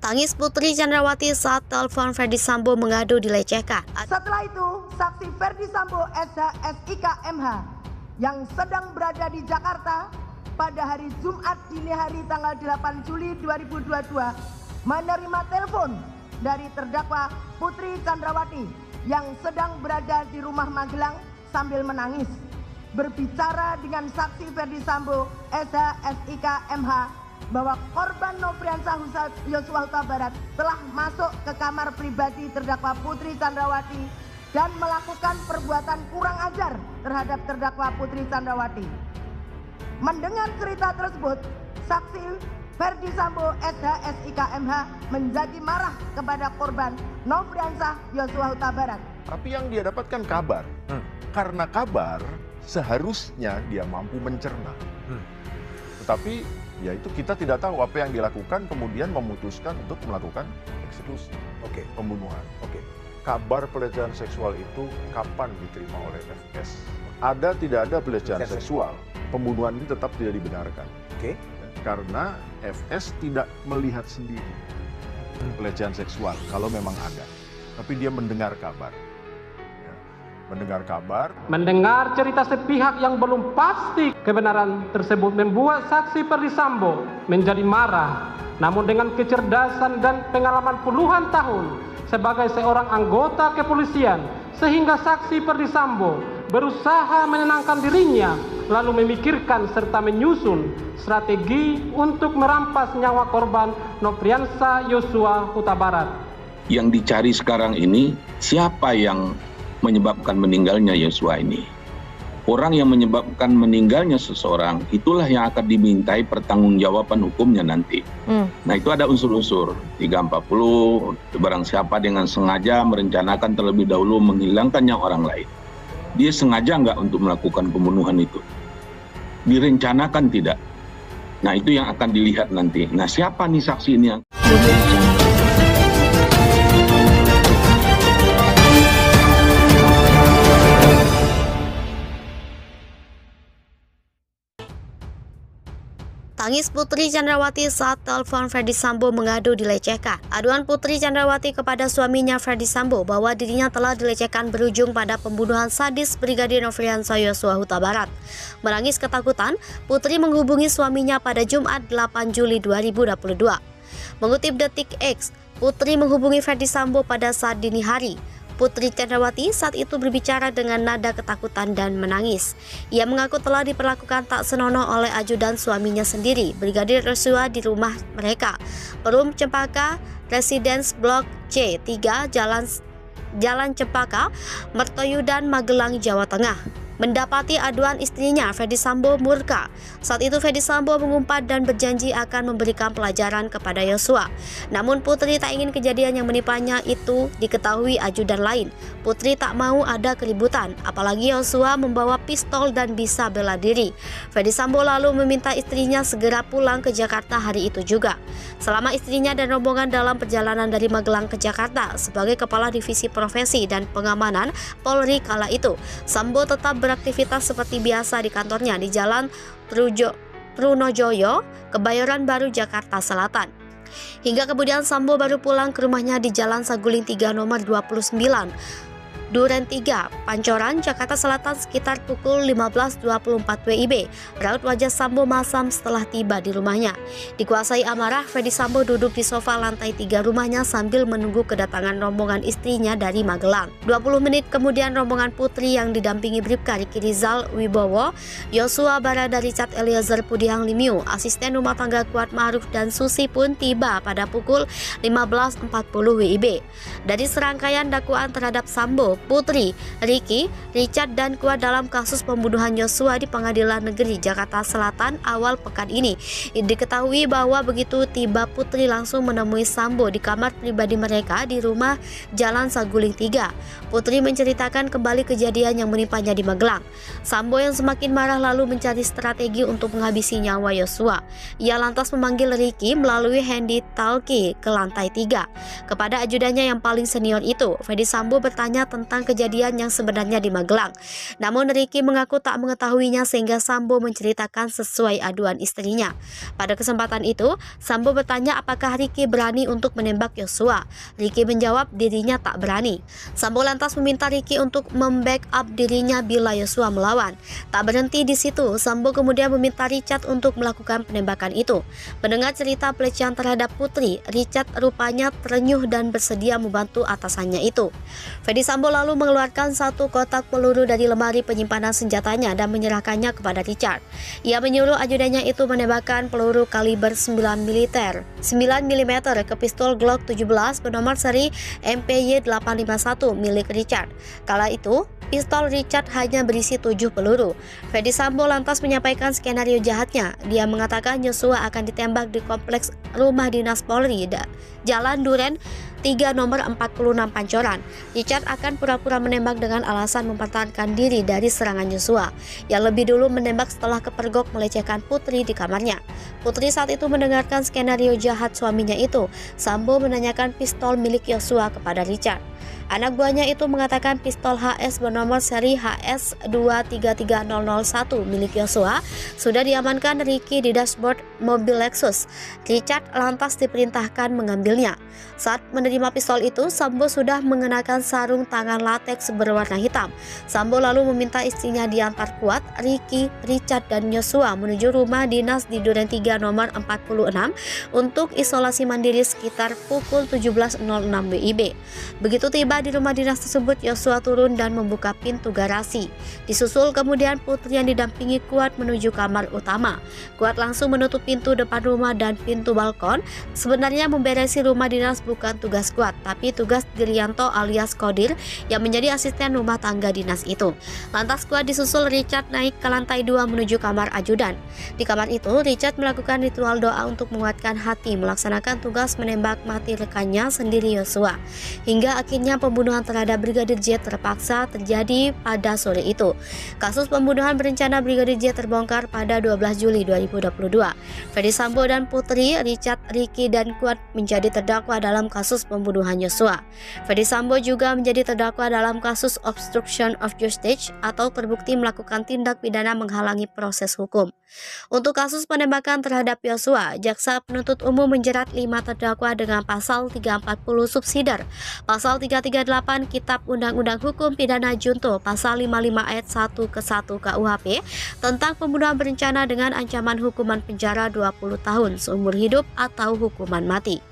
Tangis Putri Chandrawati saat telepon Ferdy Sambo mengadu dilecehkan. Setelah itu, saksi Ferdy Sambo SIK MH yang sedang berada di Jakarta pada hari Jumat dini hari tanggal 8 Juli 2022 menerima telepon dari terdakwa Putri Chandrawati yang sedang berada di rumah Magelang sambil menangis. Berbicara dengan saksi Ferdy Sambo SIK MH bahwa korban Nofriansah Yosua Huta Barat telah masuk ke kamar pribadi terdakwa Putri Chandrawati dan melakukan perbuatan kurang ajar terhadap terdakwa Putri Chandrawati. Mendengar cerita tersebut, saksi Ferdy Sambo SIK MH menjadi marah kepada korban Nofriansah Yosua Huta Barat. Tapi yang dia dapatkan kabar, karena kabar seharusnya dia mampu mencerna. Tetapi ya itu kita tidak tahu apa yang dilakukan, kemudian memutuskan untuk melakukan eksekusi, pembunuhan. Kabar pelecehan seksual itu kapan diterima oleh FS? Ada tidak ada pelecehan seksual, pembunuhan ini tetap tidak dibenarkan. Karena FS tidak melihat sendiri pelecehan seksual kalau memang ada, tapi dia mendengar kabar. Mendengar cerita sepihak yang belum pasti kebenaran tersebut membuat saksi Ferdy Sambo menjadi marah. Namun dengan kecerdasan dan pengalaman puluhan tahun sebagai seorang anggota kepolisian, sehingga saksi Ferdy Sambo berusaha menenangkan dirinya, lalu memikirkan serta menyusun strategi untuk merampas nyawa korban Nofriansah Yosua Huta Barat. Yang dicari sekarang ini siapa yang menyebabkan meninggalnya Yosua ini. Orang yang menyebabkan meninggalnya seseorang, itulah yang akan dimintai pertanggungjawaban hukumnya nanti. Nah itu ada unsur-unsur 340, barang siapa dengan sengaja merencanakan terlebih dahulu menghilangkan nyawa orang lain. Dia sengaja nggak untuk melakukan pembunuhan itu? Direncanakan tidak? Nah itu yang akan dilihat nanti. Nah siapa nih saksi ini yang... Tangis Putri Chandrawati saat telepon Ferdy Sambo mengadu dilecehkan. Aduan Putri Chandrawati kepada suaminya Ferdy Sambo bahwa dirinya telah dilecehkan berujung pada pembunuhan sadis Brigadir Nofriansah Yosua Huta Barat. Menangis ketakutan, Putri menghubungi suaminya pada Jumat 8 Juli 2022. Mengutip Detik X, Putri menghubungi Ferdy Sambo pada saat dini hari. Putri Chandrawati saat itu berbicara dengan nada ketakutan dan menangis. Ia mengaku telah diperlakukan tak senonoh oleh ajudan suaminya sendiri, Brigadir Yosua, di rumah mereka, Perum Cempaka, Residence Blok C 3, Jalan Cempaka, Mertoyudan, Magelang, Jawa Tengah. Mendapati aduan istrinya, Ferdy Sambo murka. Saat itu Ferdy Sambo mengumpat dan berjanji akan memberikan pelajaran kepada Yosua. Namun Putri tak ingin kejadian yang menimpannya itu diketahui ajudan lain. Putri tak mau ada keributan, apalagi Yosua membawa pistol dan bisa bela diri. Ferdy Sambo lalu meminta istrinya segera pulang ke Jakarta hari itu juga. Selama istrinya dan rombongan dalam perjalanan dari Magelang ke Jakarta sebagai Kepala Divisi Profesi dan Pengamanan Polri kala itu, Sambo tetap beraktivitas seperti biasa di kantornya di Jalan Trunojoyo, Kebayoran Baru, Jakarta Selatan. Hingga kemudian Sambo baru pulang ke rumahnya di Jalan Saguling 3 nomor 29, Duren 3, Pancoran, Jakarta Selatan sekitar pukul 15.24 WIB. Raut wajah Sambo masam setelah tiba di rumahnya. Dikuasai amarah, Ferdy Sambo duduk di sofa lantai 3 rumahnya sambil menunggu kedatangan rombongan istrinya dari Magelang. 20 menit kemudian rombongan Putri yang didampingi Bribka Riki Rizal Wibowo, Yosua Barada Richard Eliezer Pudihang Lumiu, asisten rumah tangga Kuat Ma'ruf dan Susi pun tiba pada pukul 15.40 WIB. Dari serangkaian dakwaan terhadap Sambo, Putri, Riki, Richard dan Kuat dalam kasus pembunuhan Yosua di Pengadilan Negeri Jakarta Selatan awal pekan ini, diketahui bahwa begitu tiba Putri langsung menemui Sambo di kamar pribadi mereka di rumah Jalan Saguling 3. Putri menceritakan kembali kejadian yang menimpanya di Magelang. Sambo yang semakin marah lalu mencari strategi untuk menghabisi nyawa Yosua. Ia lantas memanggil Riki melalui handy talkie ke lantai 3. Kepada ajudannya yang paling senior itu, Ferdy Sambo bertanya tentang tentang kejadian yang sebenarnya di Magelang. Namun Ricky mengaku tak mengetahuinya sehingga Sambo menceritakan sesuai aduan istrinya. Pada kesempatan itu, Sambo bertanya apakah Ricky berani untuk menembak Yosua. Ricky menjawab dirinya tak berani. Sambo lantas meminta Ricky untuk membackup dirinya bila Yosua melawan. Tak berhenti di situ, Sambo kemudian meminta Richard untuk melakukan penembakan itu. Mendengar cerita pelecehan terhadap Putri, Richard rupanya terenyuh dan bersedia membantu atasannya itu. Ferdy Sambo lalu mengeluarkan satu kotak peluru dari lemari penyimpanan senjatanya dan menyerahkannya kepada Richard. Ia menyuruh ajudannya itu menembakkan peluru kaliber 9 mm ke pistol Glock 17 bernomor seri MPY 851 milik Richard. Kala itu, pistol Richard hanya berisi 7 peluru. Ferdy Sambo lantas menyampaikan skenario jahatnya. Dia mengatakan Yosua akan ditembak di kompleks rumah dinas Polri, Jalan Duren 3 nomor 46 Pancoran. Richard akan pura-pura menembak dengan alasan mempertahankan diri dari serangan Yosua, yang lebih dulu menembak setelah kepergok melecehkan Putri di kamarnya. Putri saat itu mendengarkan skenario jahat suaminya itu. Sambo menanyakan pistol milik Yosua kepada Richard. Anak buahnya itu mengatakan pistol HS bernomor seri HS233001 milik Yosua sudah diamankan Ricky di dashboard mobil Lexus. Richard lantas diperintahkan mengambilnya. Saat menerima pistol itu, Sambo sudah mengenakan sarung tangan latex berwarna hitam. Sambo lalu meminta istrinya diantar kuat, Ricky, Richard, dan Yosua menuju rumah dinas di Duren 3 nomor 46 untuk isolasi mandiri sekitar pukul 17.06 WIB. Begitu tiba di rumah dinas tersebut, Yosua turun dan membuka pintu garasi. Disusul kemudian Putri yang didampingi Kuat menuju kamar utama. Kuat langsung menutup pintu depan rumah dan pintu balkon. Sebenarnya memberesi rumah dinas bukan tugas Kuat, tapi tugas Diryanto alias Kodir yang menjadi asisten rumah tangga dinas itu. Lantas Kuat disusul Richard naik ke lantai 2 menuju kamar ajudan. Di kamar itu, Richard melakukan ritual doa untuk menguatkan hati melaksanakan tugas menembak mati rekannya sendiri Yosua. Hingga akhirnya pembunuhan terhadap Brigadir J terpaksa terjadi pada sore itu. Kasus pembunuhan berencana Brigadir J terbongkar pada 12 Juli 2022. Ferdy Sambo dan Putri, Richard, Ricky, dan Kuat menjadi terdakwa dalam kasus pembunuhan Yosua. Ferdy Sambo juga menjadi terdakwa dalam kasus obstruction of justice atau terbukti melakukan tindak pidana menghalangi proses hukum. Untuk kasus penembakan terhadap Yosua, jaksa penuntut umum menjerat 5 terdakwa dengan pasal 340 subsidiar, pasal 338 Kitab Undang-Undang Hukum Pidana Junto, pasal 55 ayat 1 ke 1 KUHP tentang pembunuhan berencana dengan ancaman hukuman penjara 20 tahun seumur hidup atau hukuman mati.